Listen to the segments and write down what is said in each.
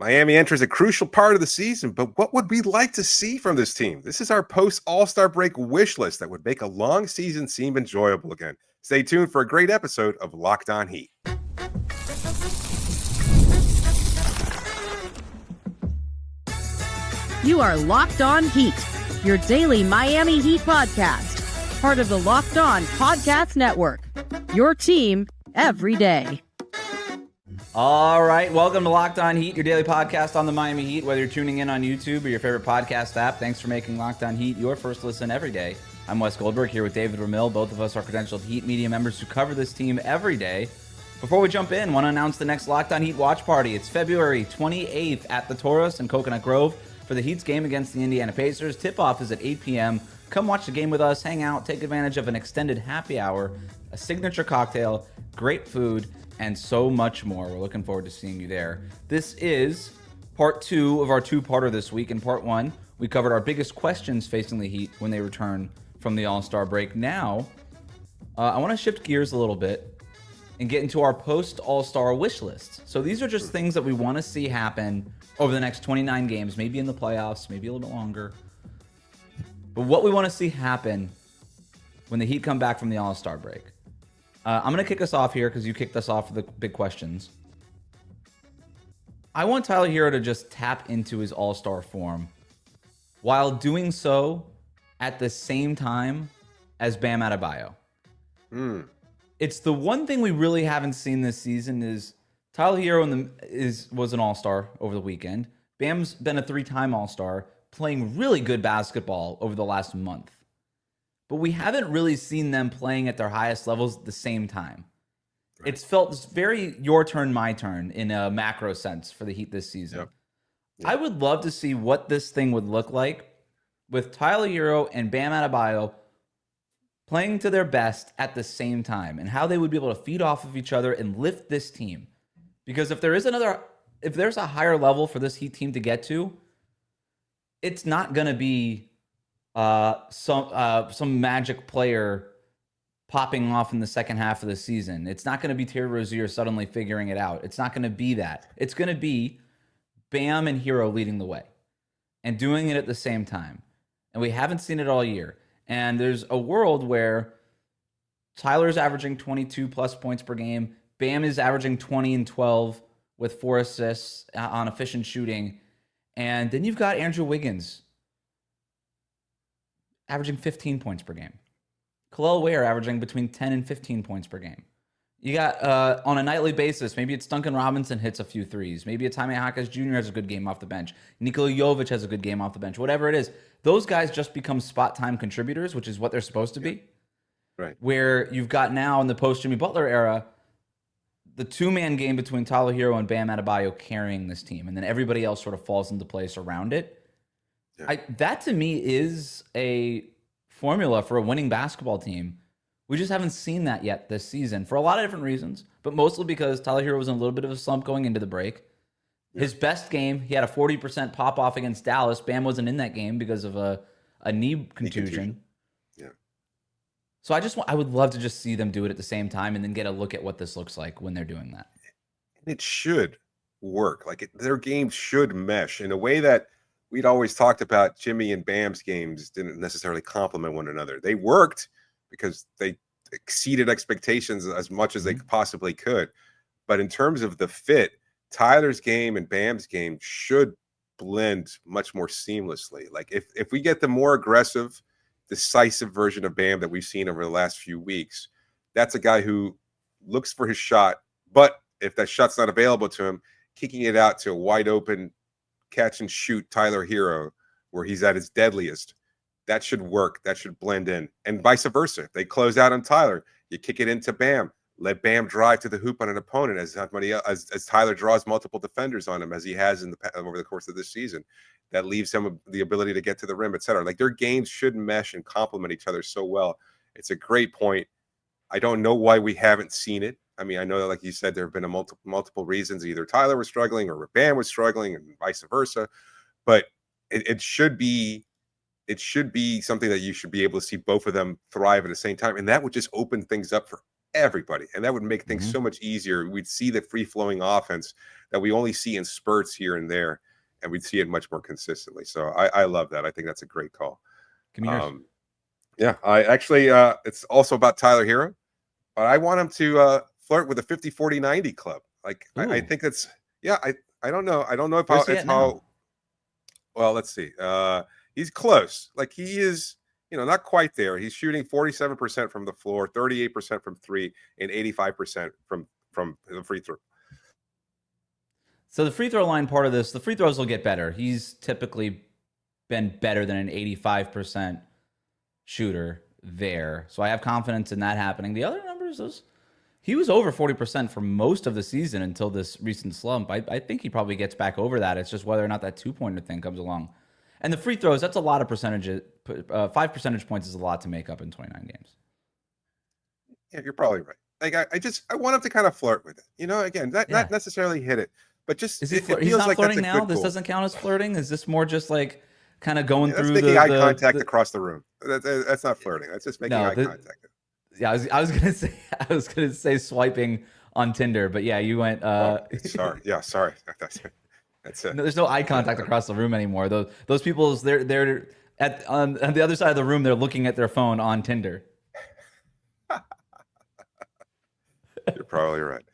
Miami enters a crucial part of the season, but what would we like to see from this team? This is our post All-Star break wish list that would make a long season seem enjoyable again. Stay tuned for a great episode of Locked On Heat. You are Locked On Heat, your daily Miami Heat podcast, part of the Locked On Podcast Network, your team every day. All right, welcome to Locked On Heat, your daily podcast on the Miami Heat, whether you're tuning in on YouTube or your favorite podcast app. Thanks for making Locked On Heat your first listen every day. I'm Wes Goldberg here with David Ramil. Both of us are credentialed Heat media members who cover this team every day. Before we jump in, I want to announce the next Locked On Heat watch party. It's February 28th at the Taurus in Coconut Grove for the Heat's game against the Indiana Pacers. Tip-off is at 8 p.m. Come watch the game with us, hang out, take advantage of an extended happy hour, a signature cocktail, great food, and so much more. We're looking forward to seeing you there. This is part 2 of our two-parter this week. In part 1, we covered our biggest questions facing the Heat when they return from the All-Star break. Now, I want to shift gears a little bit and get into our post-All-Star wish list. So these are just things that we want to see happen over the next 29 games, maybe in the playoffs, maybe a little bit longer. But what we want to see happen when the Heat come back from the All-Star break. I'm going to kick us off here because you kicked us off with the big questions. I want Tyler Herro to just tap into his All-Star form while doing so at the same time as Bam Adebayo. It's the one thing we really haven't seen this season is Tyler Herro was an All-Star over the weekend. Bam's been a 3-time All-Star, playing really good basketball over the last month. But we haven't really seen them playing at their highest levels at the same time. Right. It's felt very your turn, my turn in a macro sense for the Heat this season. Yep. I would love to see what this thing would look like with Tyler Herro and Bam Adebayo playing to their best at the same time and how they would be able to feed off of each other and lift this team. Because if there's a higher level for this Heat team to get to, it's not going to be some magic player popping off in the second half of the season. It's not going to be Terry Rozier suddenly figuring it out. It's not going to be that. It's going to be Bam and Herro leading the way and doing it at the same time. And we haven't seen it all year. And there's a world where Tyler's averaging 22 plus points per game. Bam is averaging 20 and 12 with 4 assists on efficient shooting. And then you've got Andrew Wiggins averaging 15 points per game. Khalil Ware averaging between 10 and 15 points per game. You got, on a nightly basis, maybe it's Duncan Robinson hits a few threes. Maybe it's Jaime Jaquez Jr. has a good game off the bench. Nikola Jovic has a good game off the bench. Whatever it is, those guys just become spot-time contributors, which is what they're supposed to be. Right. Where you've got now in the post-Jimmy Butler era, the two-man game between Tyler Herro and Bam Adebayo carrying this team, and then everybody else sort of falls into place around it. Yeah. That, to me, is a formula for a winning basketball team. We just haven't seen that yet this season for a lot of different reasons, but mostly because Tyler Herro was in a little bit of a slump going into the break. Yeah. His best game, he had a 40% pop-off against Dallas. Bam wasn't in that game because of a knee contusion. Yeah. So I would love to just see them do it at the same time and then get a look at what this looks like when they're doing that. And it should work. Their games should mesh in a way that we'd always talked about. Jimmy and Bam's games didn't necessarily complement one another. They worked because they exceeded expectations as much as they possibly could. But in terms of the fit, Tyler's game and Bam's game should blend much more seamlessly. If we get the more aggressive, decisive version of Bam that we've seen over the last few weeks, that's a guy who looks for his shot, but if that shot's not available to him, kicking it out to a wide open catch and shoot Tyler Herro where he's at his deadliest, that should work. That should blend in, and vice versa. If they close out on Tyler, you kick it into Bam, let Bam drive to the hoop on an opponent as Tyler draws multiple defenders on him, as he has over the course of this season. That leaves him the ability to get to the rim, etc. Their games should mesh and complement each other so well. It's a great point. I don't know why we haven't seen it. I mean, I know that, like you said, there have been multiple reasons. Either Tyler was struggling or Bam was struggling, and vice versa. But it should be something that you should be able to see both of them thrive at the same time, and that would just open things up for everybody, and that would make things so much easier. We'd see the free-flowing offense that we only see in spurts here and there, and we'd see it much more consistently. So I love that. I think that's a great call. Give me yours. Yeah, I actually it's also about Tyler Herro, but I want him to flirt with the 50-40-90 club. Like I think that's I don't know. I don't know if how well, let's see. He's close. Like he is, not quite there. He's shooting 47% from the floor, 38% from three, and 85% from the free throw. So the free throw line part of this, the free throws will get better. He's typically been better than an 85% shooter there. So I have confidence in that happening. The other numbers, he was over 40% for most of the season until this recent slump. I think he probably gets back over that. It's just whether or not that two-pointer thing comes along. And the free throws, that's a lot of percentages. 5 percentage points is a lot to make up in 29 games. Yeah, you're probably right. Like I want him to kind of flirt with it. Again, not necessarily hit it, but just he's not flirting now. This doesn't count as flirting. Is this more just like kind of going through making eye contact across the room? That's not flirting. That's just making eye contact. Yeah, I was gonna say swiping on Tinder, but yeah, you went. Sorry. Yeah, sorry. That's it. No, there's no eye contact across the room anymore. Those people, they're on the other side of the room. They're looking at their phone on Tinder. You're probably right.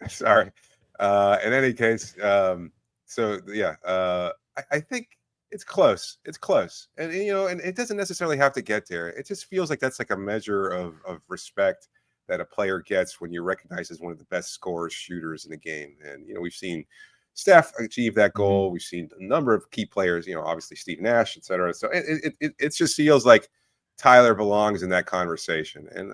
Sorry. In any case, I think it's close. And and it doesn't necessarily have to get there. It just feels like that's like a measure of respect that a player gets when you're recognized as one of the best scorers, shooters in the game. And we've seen Steph achieve that goal. We've seen a number of key players, obviously Steve Nash, etc. So it just feels like Tyler belongs in that conversation. And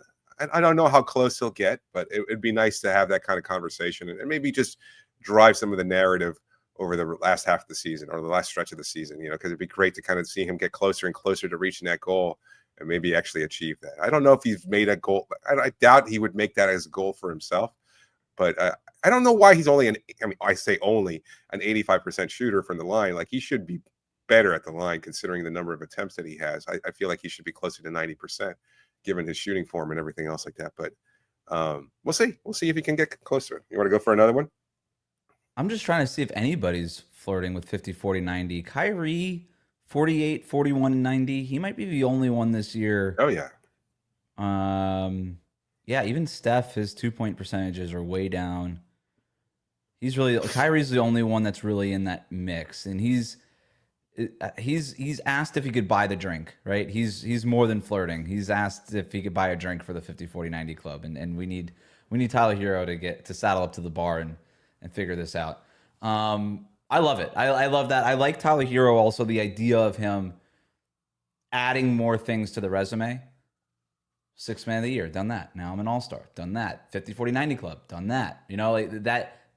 I don't know how close he'll get, but it'd be nice to have that kind of conversation and maybe just drive some of the narrative over the last half of the season or the last stretch of the season, because it'd be great to kind of see him get closer and closer to reaching that goal and maybe actually achieve that. I don't know if he's made a goal. I doubt he would make that as a goal for himself, but I don't know why he's only I say only an 85% shooter from the line. Like he should be better at the line considering the number of attempts that he has. I feel like he should be closer to 90% given his shooting form and everything else like that. But we'll see. We'll see if he can get closer. You want to go for another one? I'm just trying to see if anybody's flirting with 50, 40, 90. Kyrie, 48, 41, 90. He might be the only one this year. Oh, yeah. Yeah, even Steph, his 2-point percentages are way down. Kyrie's the only one that's really in that mix. And he's asked if he could buy the drink, right? He's more than flirting. He's asked if he could buy a drink for the 50, 40, 90 club. And we need Tyler Herro to saddle up to the bar and figure this out. I love it. I love that. I like Tyler Herro also, the idea of him adding more things to the resume. 6th man of the year, done that. Now I'm an all-star, done that. 50, 40, 90 club, done that. Like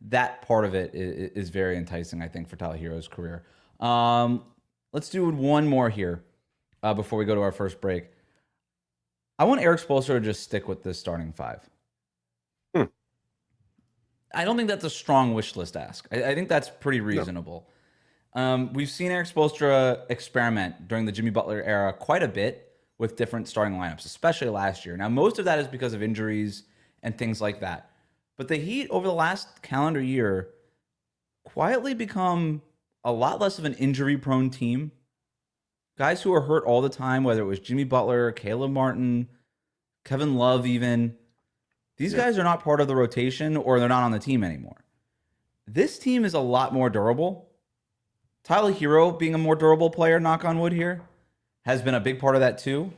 that part of it is very enticing, I think, for Tyler Herro's career. Let's do one more here before we go to our first break. I want Erik Spolstra to just stick with this starting 5. I don't think that's a strong wish list ask. I think that's pretty reasonable. No. We've seen Erik Spolstra experiment during the Jimmy Butler era quite a bit with different starting lineups, especially last year. Now, most of that is because of injuries and things like that. But the Heat, over the last calendar year, quietly become a lot less of an injury-prone team. Guys who are hurt all the time, whether it was Jimmy Butler, Caleb Martin, Kevin Love even, these guys are not part of the rotation or they're not on the team anymore. This team is a lot more durable. Tyler Herro being a more durable player, knock on wood here, has been a big part of that too.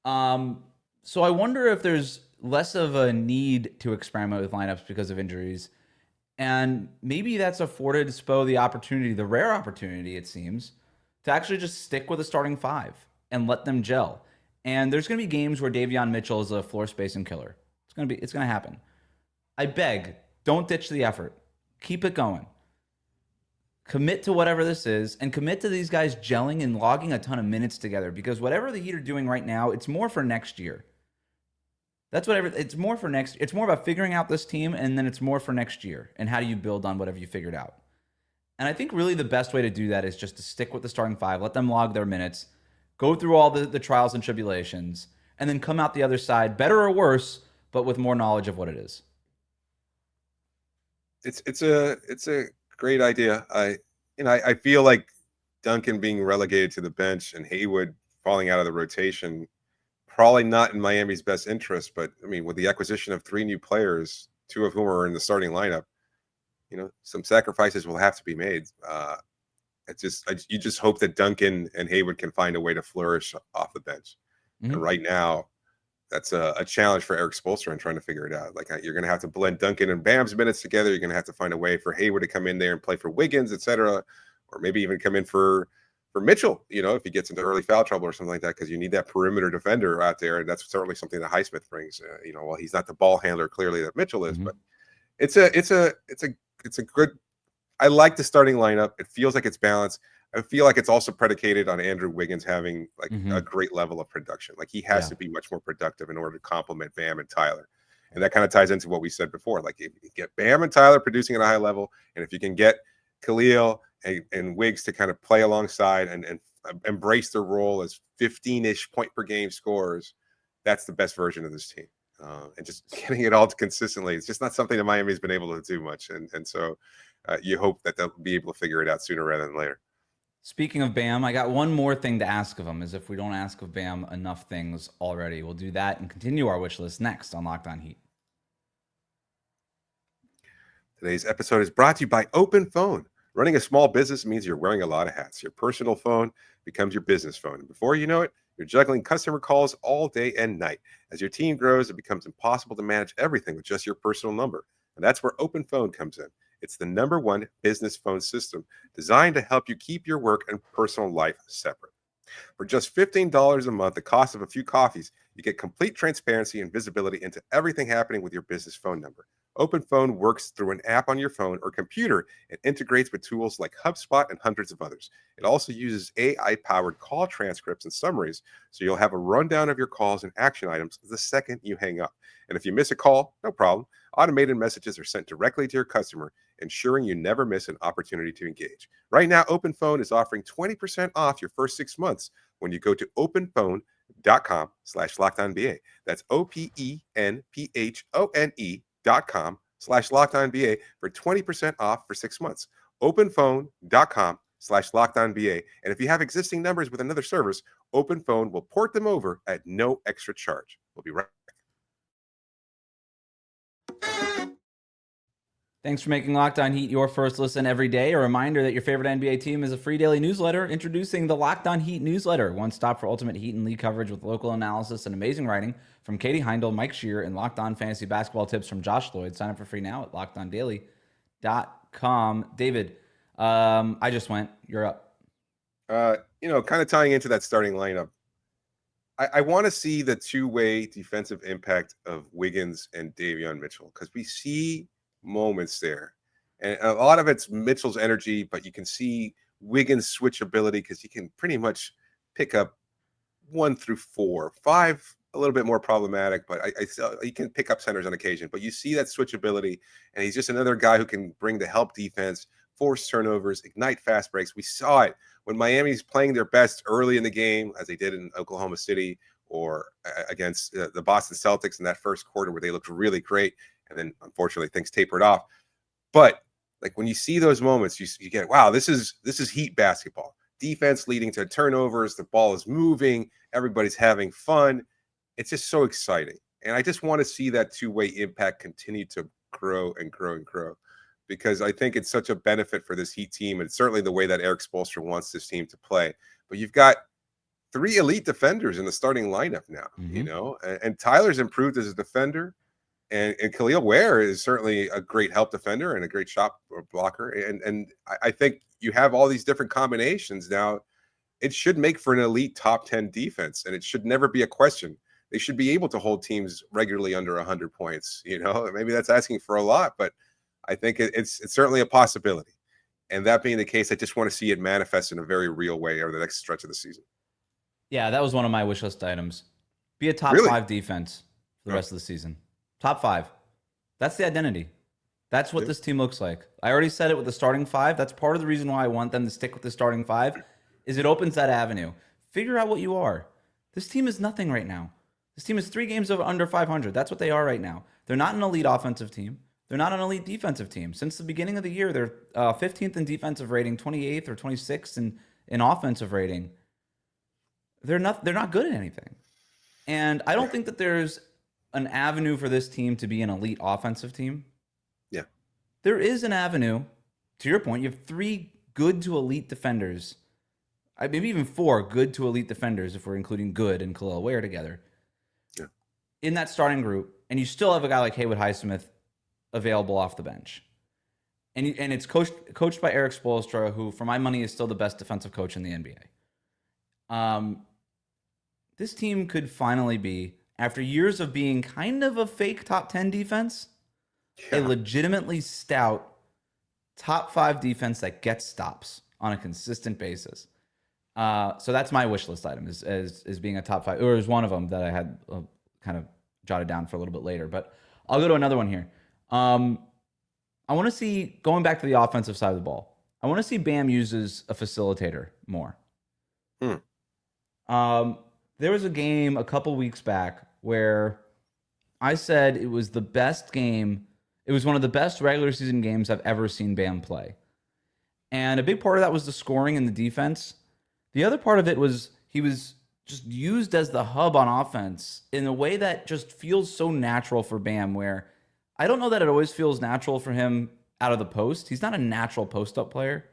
So I wonder if there's less of a need to experiment with lineups because of injuries. And maybe that's afforded Spo the opportunity, the rare opportunity, it seems, to actually just stick with a starting 5 and let them gel. And there's going to be games where Davion Mitchell is a floor spacing killer. It's going to happen. I beg, don't ditch the effort. Keep it going. Commit to whatever this is and commit to these guys gelling and logging a ton of minutes together, because whatever the Heat are doing right now, it's more for next year. It's more for next. It's more about figuring out this team, and then it's more for next year and how do you build on whatever you figured out. And I think really the best way to do that is just to stick with the starting 5, let them log their minutes, go through all the trials and tribulations, and then come out the other side better or worse, but with more knowledge of what it is. It's a great idea. I feel like Duncan being relegated to the bench and Haywood falling out of the rotation, probably not in Miami's best interest. But I mean, with the acquisition of 3 new players, 2 of whom are in the starting lineup, some sacrifices will have to be made. You just hope that Duncan and Haywood can find a way to flourish off the bench. Mm-hmm. And right now, that's a challenge for Erik Spolstra and trying to figure it out. Like, you're going to have to blend Duncan and Bam's minutes together. You're going to have to find a way for Haywood to come in there and play for Wiggins, etc., or maybe even come in for Mitchell, if he gets into early foul trouble or something like that, because you need that perimeter defender out there. And that's certainly something that Highsmith brings. While he's not the ball handler clearly that Mitchell is, but it's a good. I like the starting lineup. It feels like it's balanced. I feel like it's also predicated on Andrew Wiggins having a great level of production. Like, he has to be much more productive in order to complement Bam and Tyler. And that kind of ties into what we said before. Like, if you get Bam and Tyler producing at a high level, and if you can get Khalil and Wiggs to kind of play alongside and embrace their role as 15-ish point per game scorers, that's the best version of this team. And just getting it all consistently, it's just not something that Miami's been able to do much. And so you hope that they'll be able to figure it out sooner rather than later. Speaking of Bam, I got one more thing to ask of him, as if we don't ask of Bam enough things already. We'll do that and continue our wish list next on Locked On Heat. Today's episode is brought to you by Open Phone. Running a small business means you're wearing a lot of hats. Your personal phone becomes your business phone. And before you know it, you're juggling customer calls all day and night. As your team grows, it becomes impossible to manage everything with just your personal number. And that's where Open Phone comes in. It's the #1 business phone system designed to help you keep your work and personal life separate. For just $15 a month, the cost of a few coffees, you get complete transparency and visibility into everything happening with your business phone number. Open Phone works through an app on your phone or computer and integrates with tools like HubSpot and hundreds of others. It also uses AI-powered call transcripts and summaries, so you'll have a rundown of your calls and action items the second you hang up. And if you miss a call, no problem. Automated messages are sent directly to your customer, ensuring you never miss an opportunity to engage. Right now, Open Phone is offering 20% off your first 6 months when you go to openphone.com/LockedOnBA. That's openphone.com/LockedOnBA for 20% off for 6 months. Openphone.com/LockedOnBA. And if you have existing numbers with another service, Open Phone will port them over at no extra charge. We'll be right back. Thanks for making Locked On Heat your first listen every day. A reminder that your favorite NBA team is a free daily newsletter. Introducing the Locked On Heat newsletter. One stop for ultimate Heat and league coverage with local analysis and amazing writing from Katie Heindel, Mike Shear, and Locked On fantasy basketball tips from Josh Lloyd. Sign up for free now at LockedOnDaily.com. David, I just went. You're up. Kind of tying into that starting lineup, I want to see the two-way defensive impact of Wiggins and Davion Mitchell, because we see moments there, and a lot of it's Mitchell's energy, but you can see Wiggins' switchability, because he can pretty much pick up 1 through 4. 5 a little bit more problematic, but he can pick up centers on occasion. But you see that switchability, and he's just another guy who can bring the help defense, force turnovers, ignite fast breaks. We saw it when Miami's playing their best early in the game, as they did in Oklahoma City or against the Boston Celtics in that first quarter, where they looked really great. And then, unfortunately, things tapered off. But like, when you see those moments, you get, wow, this is Heat basketball. Defense leading to turnovers. The ball is moving. Everybody's having fun. It's just so exciting. And I just want to see that two-way impact continue to grow and grow and grow, because I think it's such a benefit for this Heat team, and certainly the way that Erik Spolstra wants this team to play. But you've got 3 elite defenders in the starting lineup now, and Tyler's improved as a defender. And Khalil Ware is certainly a great help defender and a great shot blocker. And I think you have all these different combinations now. It should make for an elite top 10 defense, and it should never be a question. They should be able to hold teams regularly under 100 points. Maybe that's asking for a lot, but I think it's certainly a possibility. And that being the case, I just want to see it manifest in a very real way over the next stretch of the season. Yeah, that was one of my wish list items. Be a top 5 defense for the rest of the season. Top 5. That's the identity. That's what this team looks like. I already said it with the starting 5. That's part of the reason why I want them to stick with the starting 5, is it opens that avenue. Figure out what you are. This team is nothing right now. This team is 3 games under 500. That's what they are right now. They're not an elite offensive team. They're not an elite defensive team. Since the beginning of the year, they're 15th in defensive rating, 28th or 26th in offensive rating. They're not good at anything. And I don't think that there's an avenue for this team to be an elite offensive team. Yeah. There is an avenue. To your point, you have 3 good to elite defenders. Maybe even 4 good to elite defenders if we're including Good and Khalil Ware together. Yeah. In that starting group, and you still have a guy like Haywood Highsmith available off the bench. And it's coached by Erik Spolstra, who, for my money, is still the best defensive coach in the NBA. This team could finally be, after years of being kind of a fake top 10 defense, a legitimately stout top 5 defense that gets stops on a consistent basis. So that's my wish list item as being a top 5, or is one of them that I had kind of jotted down for a little bit later. But I'll go to another one here. I want to see, going back to the offensive side of the ball, I want to see Bam use as a facilitator more. There was a game a couple weeks back where I said it was the best game. It was one of the best regular season games I've ever seen Bam play. And a big part of that was the scoring and the defense. The other part of it was he was just used as the hub on offense in a way that just feels so natural for Bam, where I don't know that it always feels natural for him out of the post. He's not a natural post-up player.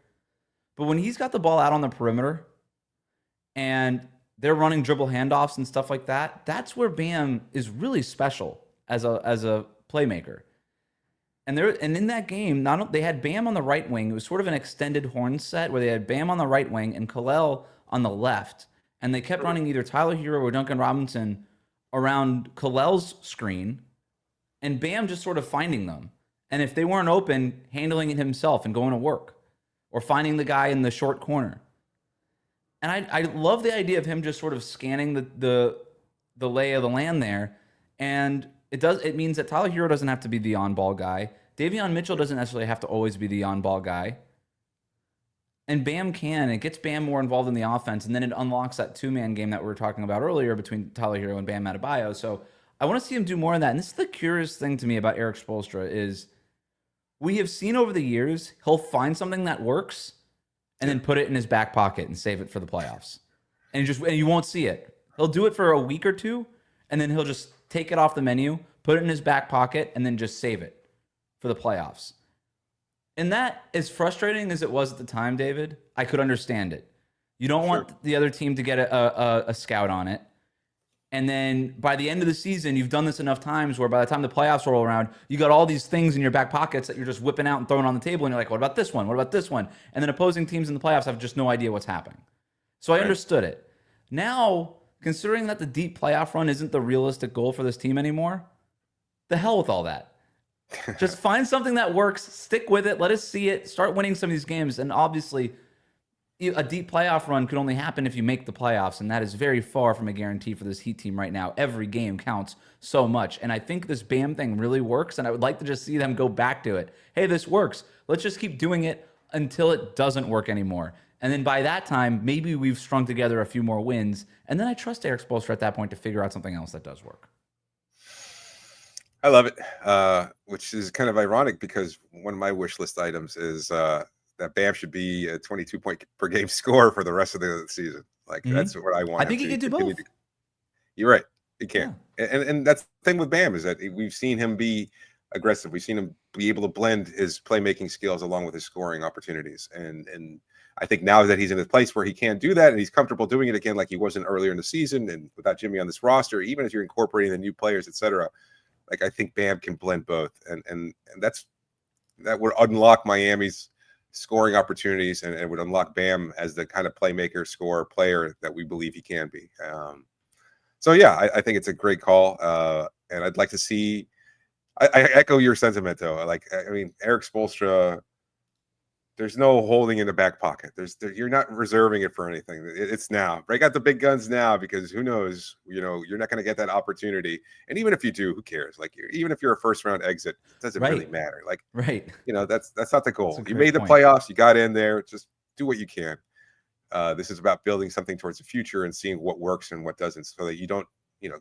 But when he's got the ball out on the perimeter and they're running dribble handoffs and stuff like that, that's where Bam is really special as a playmaker. And in that game, they had Bam on the right wing. It was sort of an extended horn set where they had Bam on the right wing and Khalil on the left. And they kept running either Tyler Herro or Duncan Robinson around Khalil's screen, and Bam just sort of finding them. And if they weren't open, handling it himself and going to work, or finding the guy in the short corner. And I love the idea of him just sort of scanning the lay of the land there. And it means that Tyler Herro doesn't have to be the on-ball guy. Davion Mitchell doesn't necessarily have to always be the on-ball guy. And Bam can. It gets Bam more involved in the offense, and then it unlocks that 2-man game that we were talking about earlier between Tyler Herro and Bam Adebayo. So I want to see him do more of that. And this is the curious thing to me about Erik Spolstra is we have seen over the years, he'll find something that works and then put it in his back pocket and save it for the playoffs. And you won't see it. He'll do it for a week or two, and then he'll just take it off the menu, put it in his back pocket, and then just save it for the playoffs. And that, as frustrating as it was at the time, David, I could understand it. You don't want the other team to get a scout on it. And then by the end of the season, you've done this enough times where by the time the playoffs roll around, you got all these things in your back pockets that you're just whipping out and throwing on the table. And you're like, what about this one? What about this one? And then opposing teams in the playoffs have just no idea what's happening. So I understood it. Now, considering that the deep playoff run isn't the realistic goal for this team anymore, the hell with all that. Just find something that works, stick with it, let us see it, start winning some of these games. And obviously, a deep playoff run could only happen if you make the playoffs, and that is very far from a guarantee for this Heat team right now. Every game counts so much, and I think this Bam thing really works, and I would like to just see them go back to it. Hey, this works. Let's just keep doing it until it doesn't work anymore. And then by that time, maybe we've strung together a few more wins, and then I trust Erik Spolstra at that point to figure out something else that does work. I love it, which is kind of ironic because one of my wish list items is that Bam should be a 22-point per game scorer for the rest of the season. Like that's what I want. I think he can do both. You're right. He can. Yeah. And that's the thing with Bam is that we've seen him be aggressive. We've seen him be able to blend his playmaking skills along with his scoring opportunities. And I think now that he's in a place where he can do that and he's comfortable doing it again like he wasn't earlier in the season and without Jimmy on this roster, even as you're incorporating the new players, etc. Like I think Bam can blend both. And that would unlock Miami's scoring opportunities and would unlock Bam as the kind of playmaker, scorer, player that we believe he can be. So yeah, I think it's a great call. And I'd like to see, I echo your sentiment though. I mean, Erik Spolstra, there's no holding in the back pocket. You're not reserving it for anything. It's now. Break out the big guns now because who knows? You're not going to get that opportunity. And even if you do, who cares? Like even if you're a first round exit, it doesn't really matter. Like that's not the goal. You made the playoffs. You got in there. Just do what you can. This is about building something towards the future and seeing what works and what doesn't, so that you don't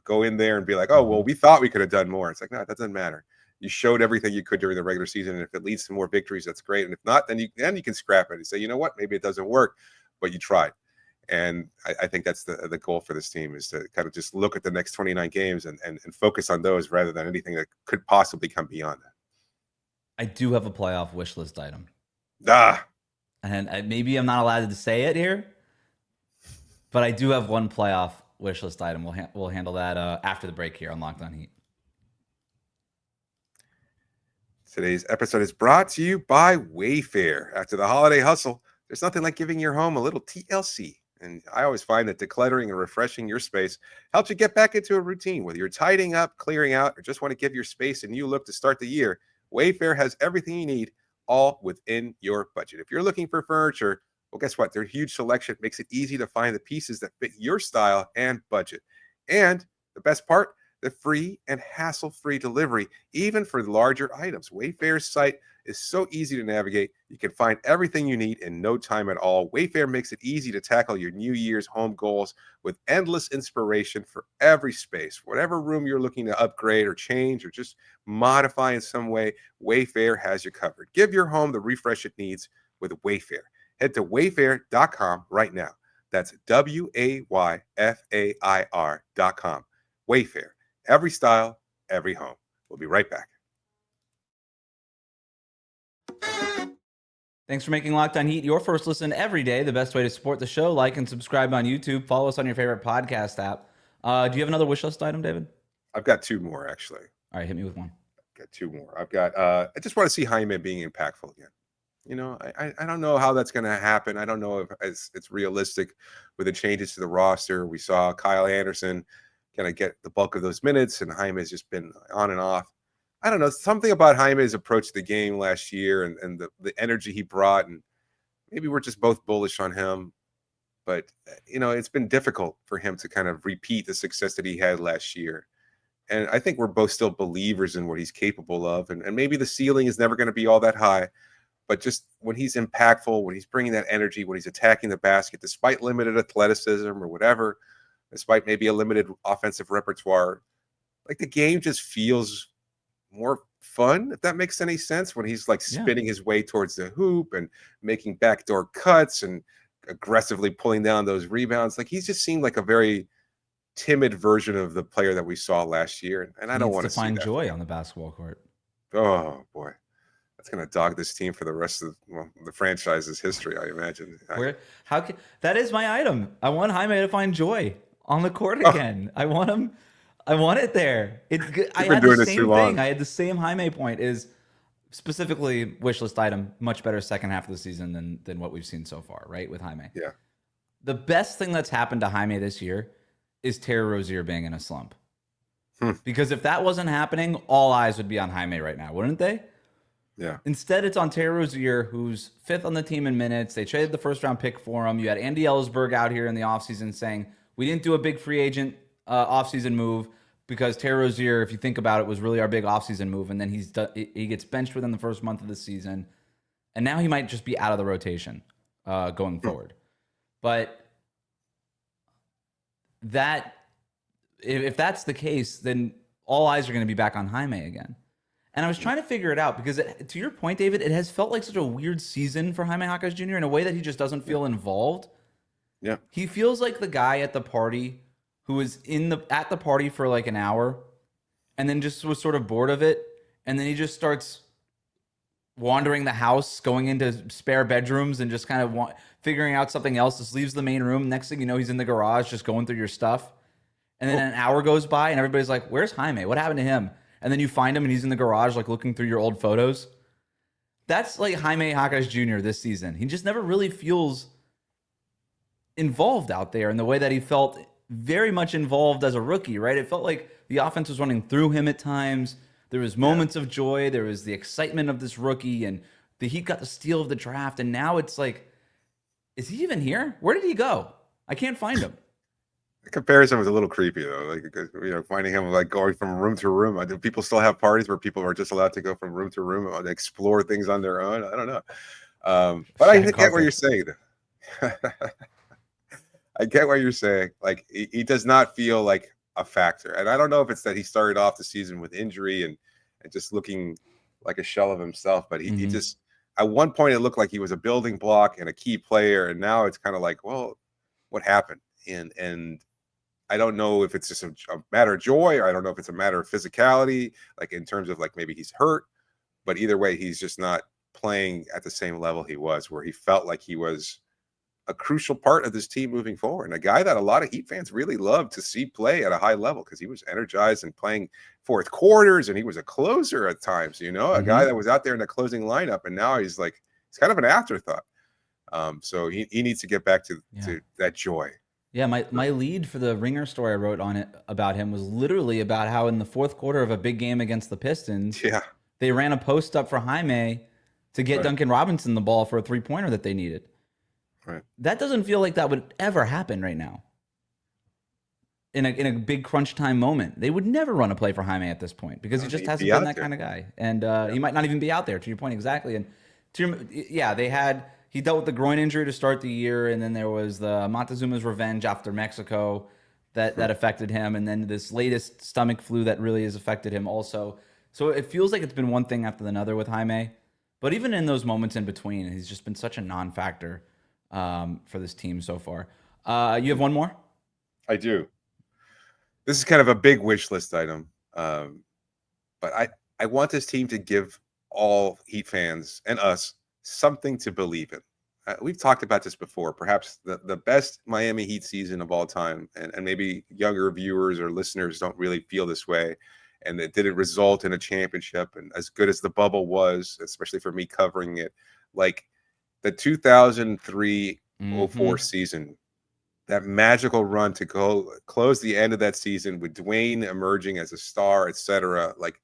go in there and be like, oh, well, we thought we could have done more. It's like, no, that doesn't matter. You showed everything you could during the regular season. And if it leads to more victories, that's great. And if not, then you can scrap it and say, you know what, maybe it doesn't work, but you tried. And I think that's the goal for this team, is to kind of just look at the next 29 games and focus on those rather than anything that could possibly come beyond that. I do have a playoff wish list item. And maybe I'm not allowed to say it here, but I do have one playoff wish list item. We'll handle that after the break here on Locked On Heat. Today's episode is brought to you by Wayfair. After the holiday hustle, there's nothing like giving your home a little TLC. And I always find that decluttering and refreshing your space helps you get back into a routine. Whether you're tidying up, clearing out, or just want to give your space a new look to start the year, Wayfair has everything you need, all within your budget. If you're looking for furniture, well, guess what? Their huge selection makes it easy to find the pieces that fit your style and budget. And the best part, the free and hassle-free delivery, even for larger items. Wayfair's site is so easy to navigate. You can find everything you need in no time at all. Wayfair makes it easy to tackle your New Year's home goals with endless inspiration for every space. Whatever room you're looking to upgrade or change or just modify in some way, Wayfair has you covered. Give your home the refresh it needs with Wayfair. Head to wayfair.com right now. That's WAYFAIR.com. Wayfair. Every style, every home. We'll be right back. Thanks for making Locked On Heat your first listen every day. The best way to support the show, like and subscribe on YouTube. Follow us on your favorite podcast app. Do you have another wish list item, David? I've got two more, actually. All right, hit me with one. I've got two more. I've got, I just want to see Jaime being impactful again. I don't know how that's going to happen. I don't know if it's realistic with the changes to the roster. We saw Kyle Anderson kind of get the bulk of those minutes, and Jaime has just been on and off. I don't know, something about Jaime's approach to the game last year and the energy he brought, and maybe we're just both bullish on him. But, it's been difficult for him to kind of repeat the success that he had last year. And I think we're both still believers in what he's capable of. And maybe the ceiling is never going to be all that high. But just when he's impactful, when he's bringing that energy, when he's attacking the basket, despite limited athleticism or whatever, despite maybe a limited offensive repertoire, like the game just feels more fun, if that makes any sense, when he's like spinning his way towards the hoop and making backdoor cuts and aggressively pulling down those rebounds. Like he's just seemed like a very timid version of the player that we saw last year. And I don't want to find see joy on the basketball court. Oh boy. That's going to dog this team for the rest of the franchise's history, I imagine. That is my item. I want Jaime to find joy on the court again. I want him. I want it there. I had the same thing. I had the same Jaime point. Is specifically wish list item. Much better second half of the season than what we've seen so far. Right, with Jaime. Yeah. The best thing that's happened to Jaime this year is Terry Rozier being in a slump. Because if that wasn't happening, all eyes would be on Jaime right now, wouldn't they? Yeah. Instead, it's on Terry Rozier, who's fifth on the team in minutes. They traded the first-round pick for him. You had Andy Ellsberg out here in the offseason saying, we didn't do a big free agent offseason move because Terry Rozier, if you think about it, was really our big offseason move. And then he gets benched within the first month of the season. And now he might just be out of the rotation going forward. But if that's the case, then all eyes are going to be back on Jaime again. And I was trying to figure it out because, to your point, David, it has felt like such a weird season for Jaime Jaquez Jr. in a way that he just doesn't feel involved. Yeah. He feels like the guy at the party who was at the party for like an hour and then just was sort of bored of it. And then he just starts wandering the house, going into spare bedrooms and just kind of figuring out something else. Just leaves the main room. Next thing you know, he's in the garage just going through your stuff. And then an hour goes by and everybody's like, where's Jaime? What happened to him? And then you find him and he's in the garage like looking through your old photos. That's like Jaime Jaquez Jr. this season. He just never really feels involved out there in the way that he felt very much involved as a rookie, right? It felt like the offense was running through him at times. There was moments of joy. There was the excitement of this rookie, and the Heat got the steal of the draft. And now it's like, is he even here? Where did he go? I can't find him. The comparison was a little creepy, though. Like, finding him like going from room to room. Do people still have parties where people are just allowed to go from room to room and explore things on their own? I don't know. But I get what you're saying. I get what you're saying. Like, he does not feel like a factor. And I don't know if it's that he started off the season with injury and just looking like a shell of himself, but he just, at one point it looked like he was a building block and a key player, and now it's kind of like, well, what happened? And I don't know if it's just a matter of joy, or I don't know if it's a matter of physicality, like in terms of like maybe he's hurt, but either way, he's just not playing at the same level he was, where he felt like he was a crucial part of this team moving forward. And a guy that a lot of Heat fans really loved to see play at a high level because he was energized and playing fourth quarters, and he was a closer at times, a guy that was out there in the closing lineup, and now he's kind of an afterthought. So he needs to get back to that joy. Yeah, my lead for the Ringer story I wrote on it about him was literally about how in the fourth quarter of a big game against the Pistons, they ran a post up for Jaime to get Duncan Robinson the ball for a 3-pointer that they needed. Right. That doesn't feel like that would ever happen right now. In a big crunch time moment, they would never run a play for Jaime at this point because he just hasn't been that kind of guy, and he might not even be out there. To your point, exactly. And he dealt with the groin injury to start the year, and then there was the Montezuma's revenge after Mexico that affected him, and then this latest stomach flu that really has affected him also. So it feels like it's been one thing after another with Jaime, but even in those moments in between, he's just been such a non-factor for this team so far. You have one more? I do. This is kind of a big wish list item, but I want this team to give all Heat fans and us something to believe in. We've talked about this before, perhaps the best Miami Heat season of all time, and maybe younger viewers or listeners don't really feel this way, and it didn't result in a championship. And as good as the bubble was, especially for me covering it, like the 2003-04 season, that magical run to go close the end of that season with Dwayne emerging as a star, etc. Like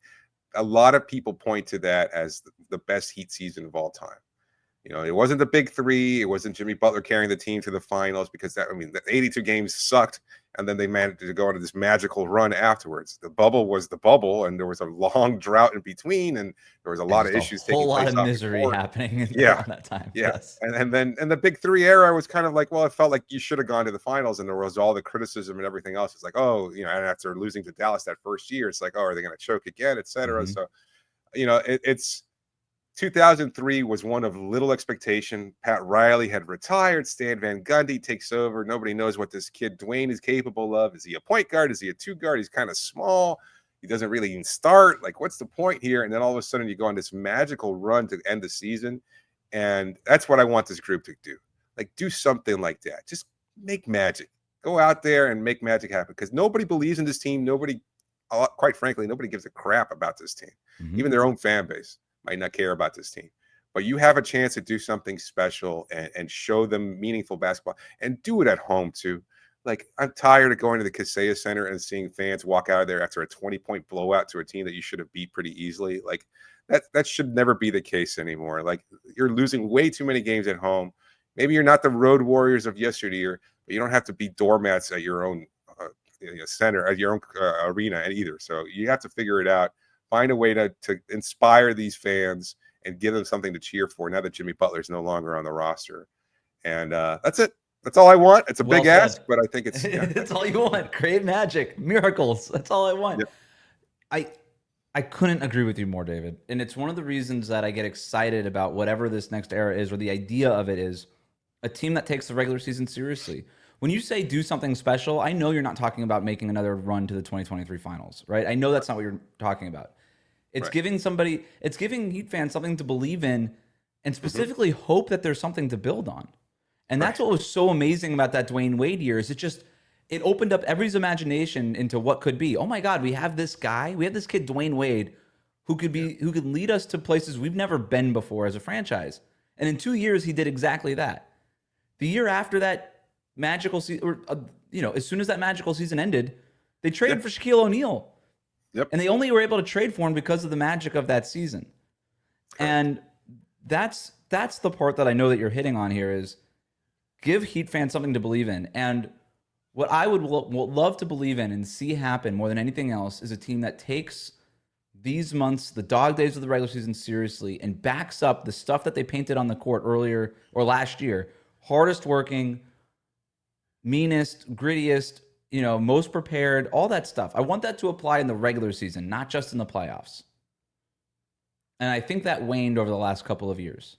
a lot of people point to that as the best Heat season of all time. It wasn't the big three. It wasn't Jimmy Butler carrying the team to the finals because the 82 games sucked, and then they managed to go into this magical run afterwards. The bubble was the bubble, and there was a long drought in between, and there was a lot of issues taking place. A whole lot of misery happening around that time. Yeah. Yes. And then the big three era was kind of like, well, it felt like you should have gone to the finals, and there was all the criticism and everything else. It's like, and after losing to Dallas that first year, it's like, are they going to choke again, etc. So, it's 2003 was one of little expectation. Pat Riley had retired. Stan Van Gundy takes over. Nobody knows what this kid Dwayne is capable of. Is he a point guard? Is he a two guard? He's kind of small. He doesn't really even start. Like, what's the point here? And then all of a sudden you go on this magical run to end the season. And that's what I want this group to do. Like, do something like that. Just make magic. Go out there and make magic happen, because nobody believes in this team. Nobody, quite frankly, nobody gives a crap about this team. Even their own fan base might not care about this team. But you have a chance to do something special and show them meaningful basketball, and do it at home too. Like, I'm tired of going to the Kaseya Center and seeing fans walk out of there after a 20-point blowout to a team that you should have beat pretty easily. Like, that should never be the case anymore. Like, you're losing way too many games at home. Maybe you're not the road warriors of yesteryear, but you don't have to be doormats at your own center, at your own arena either. So you have to figure it out. Find a way to inspire these fans and give them something to cheer for now that Jimmy Butler's no longer on the roster. And that's it. That's all I want. It's a big ask, but I think it's it's all you want. Create magic, miracles. That's all I want. Yep. I couldn't agree with you more, David. And it's one of the reasons that I get excited about whatever this next era is, or the idea of it is a team that takes the regular season seriously. When you say do something special, I know you're not talking about making another run to the 2023 finals, right? I know that's not what you're talking about. It's giving Heat fans something to believe in, and specifically hope that there's something to build on. And that's what was so amazing about that Dwayne Wade year, is it opened up everybody's imagination into what could be. Oh my God, we have this guy, we have this kid Dwayne Wade who could lead us to places we've never been before as a franchise. And in 2 years, he did exactly that. The year after that magical season, as soon as that magical season ended, they traded for Shaquille O'Neal. Yep. And they only were able to trade for him because of the magic of that season. And that's the part that I know that you're hitting on here, is give Heat fans something to believe in. And what I would love to believe in and see happen more than anything else is a team that takes these months, the dog days of the regular season, seriously, and backs up the stuff that they painted on the court earlier or last year. Hardest working, meanest, grittiest, most prepared, all that stuff. I want that to apply in the regular season, not just in the playoffs. And I think that waned over the last couple of years.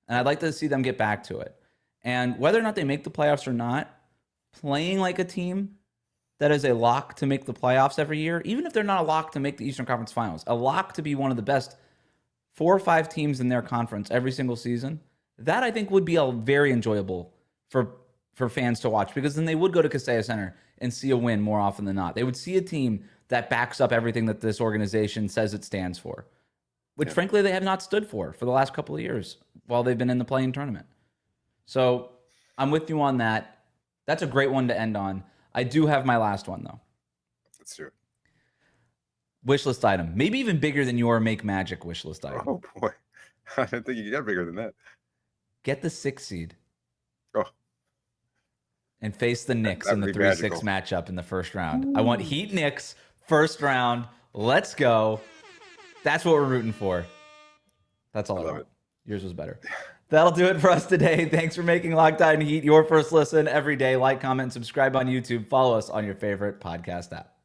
And I'd like to see them get back to it. And whether or not they make the playoffs or not, playing like a team that is a lock to make the playoffs every year, even if they're not a lock to make the Eastern Conference Finals, a lock to be one of the best 4 or 5 teams in their conference every single season, that I think would be very enjoyable for fans to watch, because then they would go to Kaseya Center and see a win more often than not. They would see a team that backs up everything that this organization says it stands for, which frankly they have not stood for the last couple of years while they've been in the play-in tournament. So I'm with you on that. That's a great one to end on. I do have my last one, though. Let's do it. Wishlist item. Maybe even bigger than your Make Magic wishlist item. Oh, boy. I didn't think you got bigger than that. Get the 6 seed. Oh. And face the Knicks in the 3-6 matchup in the first round. Ooh. I want Heat Knicks first round. Let's go. That's what we're rooting for. That's all I want. Yours was better. That'll do it for us today. Thanks for making Locked On Heat your first listen every day. Like, comment, and subscribe on YouTube. Follow us on your favorite podcast app.